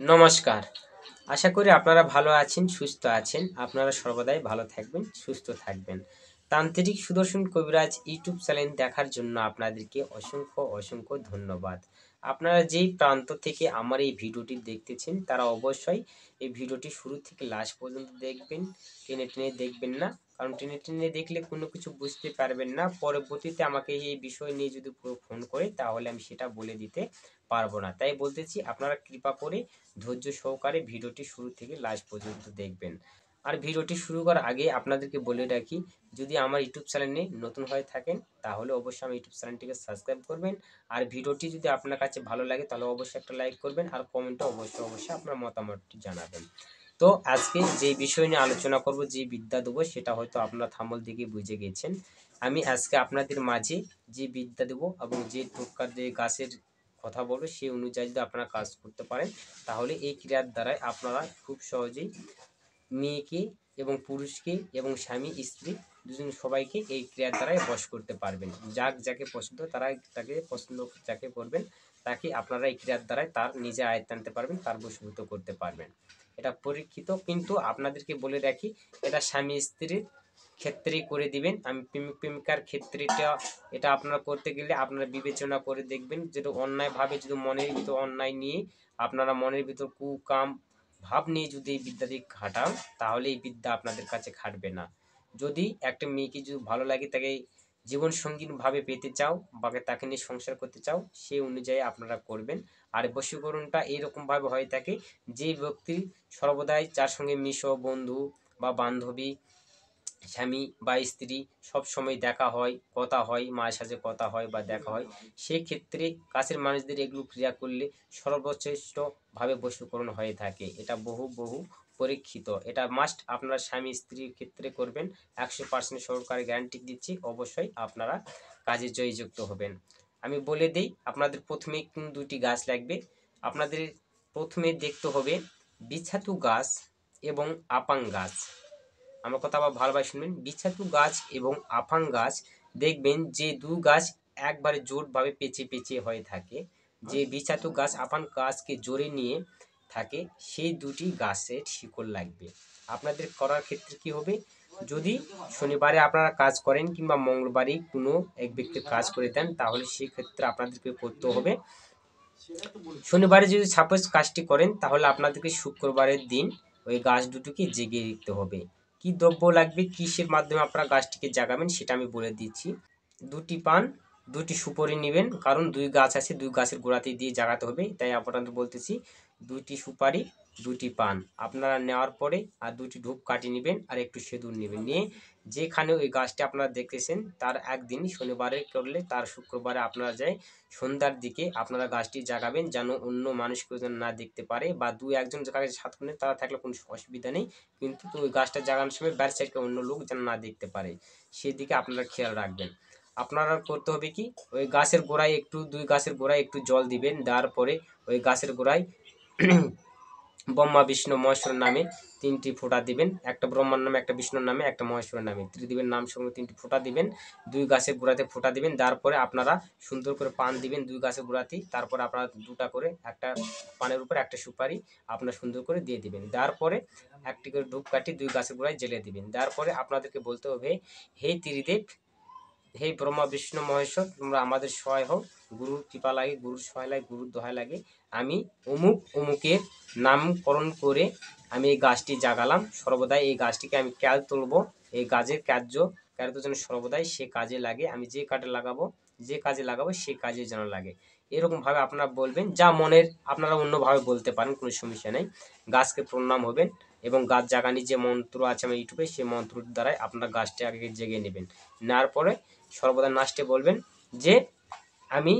নমস্কার। আশা করি আপনারা ভালো আছেন, সুস্থ আছেন। আপনারা সর্বদাই ভালো থাকবেন, সুস্থ থাকবেন। তান্ত্রিক সুদর্শন কবিরাজ ইউটিউব চ্যানেল দেখার জন্য আপনাদেরকে অসংখ্য ধন্যবাদ। আপনারা যেই প্রান্ত থেকে আমার এই ভিডিওটি দেখতেছেন তারা অবশ্যই এই ভিডিওটি শুরু থেকে লাস্ট পর্যন্ত দেখবেন। টেনে দেখবেন না। কারণ টেনে দেখলে কোনো কিছু বুঝতে পারবেন না। পরবর্তীতে আমাকে এই বিষয় নিয়ে যদি ফোন করে তাহলে আমি সেটা বলে দিতে পারবো না। তাই বলতেছি আপনারা কৃপা করে ধৈর্য সহকারে ভিডিওটি শুরু থেকে লাস্ট পর্যন্ত দেখবেন। আর ভিডিওটি শুরু করার আগে আপনাদেরকে বলে রাখি, যদি আমার ইউটিউব চ্যানেলে নতুন হয়ে থাকেন তাহলে অবশ্যই আমার ইউটিউব চ্যানেলটিকে সাবস্ক্রাইব করবেন। আর ভিডিওটি যদি আপনার কাছে ভালো লাগে তাহলে অবশ্যই একটা লাইক করবেন আর কমেন্টে অবশ্যই আপনার মতামতটি জানাবেন। তো আজকে যে বিষয় নিয়ে আলোচনা করব, যে বিদ্যা দেবো, সেটা হয়তো আপনারা থাম্বনেল দেখে বুঝে গেছেন। আমি আজকে আপনাদের মাঝে যে বিদ্যা দেবো এবং যে টোটকার যে গাছের কথা বলবো সেই অনুযায়ী যদি আপনারা কাজ করতে পারেন তাহলে এই ক্রিয়ার দ্বারাই আপনারা খুব সহজেই মেয়েকে এবং পুরুষকে এবং স্বামী স্ত্রী দুজন সবাইকে এই ক্রিয়ার দ্বারাই বশ করতে পারবেন। যাকে পছন্দ তারাই তাকে পছন্দ, যাকে করবেন তাকে আপনারা এই ক্রিয়ার দ্বারাই তার নিজে আয়ত্তে আনতে পারবেন, তার বশীভূত করতে পারবেন। এটা পরীক্ষিত, কিন্তু আপনাদেরকে বলে রাখি এটা স্বামী স্ত্রীর ক্ষেত্রেই করে দিবেন। আমি প্রেমিক প্রেমিকার ক্ষেত্রেটা এটা আপনারা করতে গেলে আপনারা বিবেচনা করে দেখবেন, যেটা অন্যায়ভাবে যদি মনের ভিতর অন্যায় নিয়ে আপনারা মনের ভিতর কুকাম ভাব নিয়ে যদি এই বিদ্যাটি খাটান তাহলে এই বিদ্যা আপনাদের কাছে খাটবে না। যদি একটা মেয়েকে যদি ভালো লাগে, তাকে জীবন সঙ্গীভাবে পেতে চাও বা তাকে নিয়ে সংসার করতে চাও, সেই অনুযায়ী আপনারা করবেন। আর বশীকরণটা এইরকমভাবে হয়ে থাকে, যে ব্যক্তি সর্বদাই যার সঙ্গে মিশো, বন্ধু বা বান্ধবী, স্বামী বা স্ত্রী সব সময় দেখা হয়, কথা হয়, মায়ের সাথে কথা হয় বা দেখা হয়, সেই ক্ষেত্রে কাছের মানুষদের এগুলো ক্রিয়া করলে সর্বশ্রেষ্ঠভাবে বশীকরণ হয়ে থাকে। এটা বহু পরীক্ষিত। এটা মাস্ট আপনারা স্বামী স্ত্রীর ক্ষেত্রে করবেন। 100% সরকারি গ্যারান্টি দিচ্ছি, অবশ্যই আপনারা কাজে জয়যুক্ত হবেন। আমি বলে দিই আপনাদের প্রথমে কোন দুটি গাছ লাগবে। আপনাদের প্রথমে দেখতে হবে বিছাতু গাছ এবং আপাং গাছ। আমার কথা আবার ভালোভাবে শুনবেন। বিছাতু গাছ এবং আফাং গাছ দেখবেন যে দু গাছ একবারে জোটভাবে পেঁচিয়ে হয়ে থাকে। যে বিছাতু গাছ আফাং গাছকে জোরে নিয়ে থাকে, সেই দুটি গাছের শিকড় লাগবে। আপনাদের করার ক্ষেত্রে কি হবে, যদি শনিবারে আপনারা কাজ করেন কিংবা মঙ্গলবারে কোনো এক ব্যক্তির কাজ করে দেন তাহলে সেই ক্ষেত্রে আপনাদেরকে করতে হবে, শনিবারে যদি সাপোজ কাজটি করেন তাহলে আপনাদেরকে শুক্রবারের দিন ওই গাছ দুটোকে জেগে দিতে হবে। কি দ্রব্য লাগবে, কিসের মাধ্যমে আপনারা গাছটিকে জাগাবেন সেটা আমি বলে দিচ্ছি। দুটি পান, দুটি সুপারি নেবেন, কারণ দুই গাছ আছে, দুই গাছের গোড়াতে দিয়ে জাগাতে হবে, তাই আপনাদের বলতেছি। দুটি সুপারি, দুটি পান আপনারা নেওয়ার পরে আর দুটি ধূপ কাটি নেবেন আর একটু সিঁদুর নেবেন, নিয়ে যেখানে ওই গাছটি আপনারা দেখতেছেন তার একদিন শনিবারে করলে তার শুক্রবারে আপনারা যাই সন্ধ্যার দিকে আপনারা গাছটি জাগাবেন, যেন অন্য মানুষ কেউ যেন না দেখতে পারে, বা দু একজন যারা সাথ করেন তারা থাকলে কোনো অসুবিধা নেই, কিন্তু ওই গাছটা জাগানোর সময় ব্যাক সাইডকে অন্য লোক যেন না দেখতে পারে সেদিকে আপনারা খেয়াল রাখবেন। আপনারা করতে হবে কি, ওই গাছের গোড়ায় একটু, দুই গাছের গোড়ায় একটু জল দিবেন, দেওয়ার পরে ওই গাছের গোড়ায় ব্রহ্মা বিষ্ণু মহেশ্বরের নামে তিনটি ফোঁটা দিবেন, একটা ব্রহ্মার নামে, একটা বিষ্ণুর নামে, একটা মহেশ্বরের নামে, ত্রিদেবের নাম সঙ্গে তিনটি ফোঁটা দিবেন, দুই গাছের গোড়াতে ফোঁটা দিবেন। তারপরে আপনারা সুন্দর করে পান দিবেন দুই গাছের গোড়াতেই, তারপরে আপনারা দুটা করে, একটা পানের উপরে একটা সুপারি আপনারা সুন্দর করে দিয়ে দিবেন। দেওয়ার পরে একটি করে ধূপকাঠি দুই গাছের গোড়ায় জ্বেলে দিবেন। দেওয়ার পরে আপনাদেরকে বলতে হবে, হে ত্রিদেব, হে ব্রহ্মা বিষ্ণু মহেশ্বর, তোমরা আমাদের সহায় হও। গুরুর কৃপা লাগে, গুরুর সহায় লাগে, গুরুর দোহাই লাগে। আমি অমুকের নামকরণ করে আমি এই গাছটি জাগালাম, সর্বদাই এই গাছটিকে আমি ক্যাল তুলব, এই গাছের কার্য যেন সর্বদাই সে কাজে লাগে, আমি যে কাজে লাগাবো সে কাজে যেন লাগে। এরকমভাবে আপনারা বলবেন, যা মনের আপনারা অন্যভাবে বলতে পারেন, কোনো সমস্যা নেই। গাছকে প্রণাম হবেন এবং গাছ জাগানির যে মন্ত্র আছে আমার ইউটিউবে, সেই মন্ত্রর দ্বারাই আপনারা গাছটি আগে জেগে নেবেন। নেওয়ার পরে সর্বদা লাস্টে বলবেন যে আমি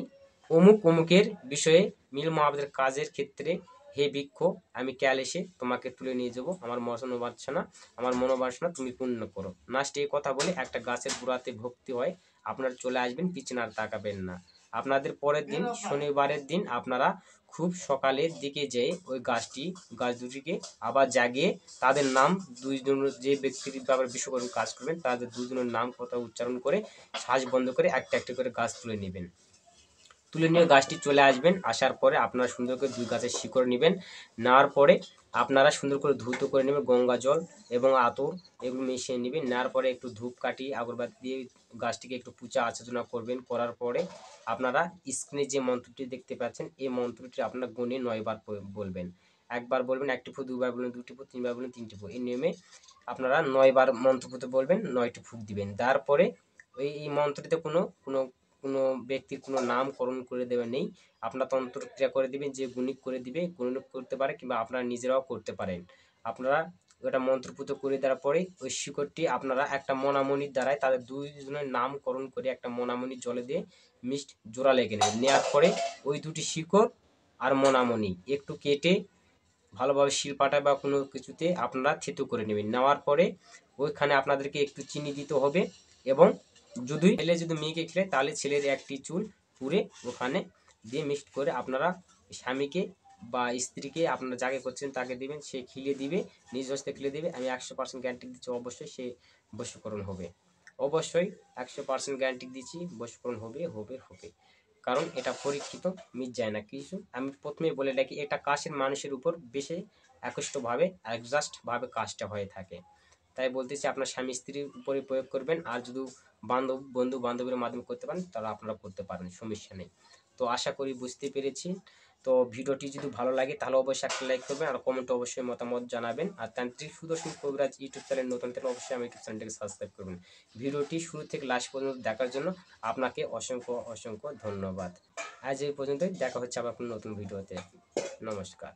অমুকের বিষয়ে মিল মহাবতের কাজের ক্ষেত্রে হে বৃক্ষ, আমি ক্যাল এসে তোমাকে তুলে নিয়ে যাবো, আমার মনোবাসনা তুমি পূর্ণ করো। লাস্টে এই কথা বলে একটা গাছের গোড়াতে ভক্তি হয় আপনারা চলে আসবেন, পিছনে আর তাকাবেন না। আপনাদের পরের দিন শনিবারের দিন আপনারা খুব সকালের দিকে যেয়ে ওই গাছ দুটিকে আবার জাগিয়ে তাদের নাম, দুইজন যে ব্যক্তির ব্যাপারে বিশ্বকর্ম কাজ করবেন তাদের দুজনের নাম কথা উচ্চারণ করে শ্বাস বন্ধ করে একটা একটা করে গাছ তুলে নেবেন। তুলে নিয়ে গাছটি চলে আসবেন। আসার পরে আপনারা সুন্দর করে 2 গাছের শিকড় নেবেন। নেওয়ার পরে আপনারা সুন্দর করে ধৌত করে নেবেন, গঙ্গা জল এবং আতর এগুলো মিশিয়ে নেবেন। নেওয়ার পরে একটু ধূপকাঠি আগরবাতি দিয়ে গাছটিকে একটু পূজা অর্চনা করবেন। করার পরে আপনারা স্ক্রিনে যে মন্ত্রটি দেখতে পাচ্ছেন এই মন্ত্রটি আপনারা গুণে 9 বার বলবেন। একবার বলবেন 1 টি ফু, 2 বার বলবেন 2 টি ফু, 3 বার বলবেন 3 টি ফু। এই নিয়মে আপনারা 9 বার মন্ত্রপুত বলবেন, 9 টি ফুঁক দিবেন। দেওয়ার পরে এই মন্ত্রটিতে কোনো ব্যক্তির কোনো নামকরণ করে দেওয়া নেই। আপনারা তন্ত্রক্রিয়া করে দিবেন, যে গুণিক করে দিবে, গুণিক করতে পারে কিংবা আপনারা নিজেরাও করতে পারেন। আপনারা ওটা মন্ত্রপুত করে দেওয়ার পরে ওই শিকড়টি আপনারা একটা মনামণির দ্বারাই তাদের 2 জনের নামকরণ করে একটা মনামণি জলে দিয়ে মিক্সড জোড়া লেগে নেবেন। নেওয়ার পরে ওই 2টি শিকড় আর মনামণি একটু কেটে ভালোভাবে শিলপাটায় বা কোনো কিছুতে আপনারা থেতু করে নেবেন। নেওয়ার পরে ওইখানে আপনাদেরকে একটু চিনি দিতে হবে এবং ছেলে যদি মেয়েকে খেলে তাহলে ছেলের একটি চুল পুড়ে ওখানে দিয়ে মিক্সড করে আপনারা স্বামীকে বা স্ত্রীকে আপনারা যাকে করছেন তাকে দিবেন, সে খিলিয়ে দিবে, নিজ হস্তে খিলিয়ে দিবে। আমি 100% গ্যারান্টি দিচ্ছি অবশ্যই সে বশীকরণ হবে। অবশ্যই 100% গ্যারান্টি দিচ্ছি বশীকরণ হবে, হবে, হবে। কারণ এটা পরীক্ষিত, মিট যায় না কিছু। আমি প্রথমেই বলে রাখি এটা কাছের মানুষের উপর বেশি একষ্টভাবে অ্যাডজাস্টভাবে কাজটা হয়ে থাকে। তাই বলতেছি আপনার স্বামী স্ত্রীর উপরে প্রয়োগ করবেন। আর যদি বন্ধু বান্ধবের মাধ্যমে করতে পারেন তাহলে আপনারা করতে পারেন, সমস্যা নেই। তো আশা করি বুঝতে পেরেছি। তো ভিডিওটি যদি ভালো লাগে তাহলে অবশ্যই একটা লাইক করবেন আর কমেন্টে অবশ্যই মতামত জানাবেন। আর তান্ত্রিক সুদর্শন কবিরাজ ইউটিউব চ্যানেল নতুন থাকলে অবশ্যই আমার ইউটিউব চ্যানেলটিকে সাবস্ক্রাইব করবেন। ভিডিওটি শুরু থেকে লাস্ট পর্যন্ত দেখার জন্য আপনাকে অসংখ্য অসংখ্য ধন্যবাদ। আজ এই পর্যন্তই, দেখা হচ্ছে আবার কোনো নতুন ভিডিওতে। নমস্কার।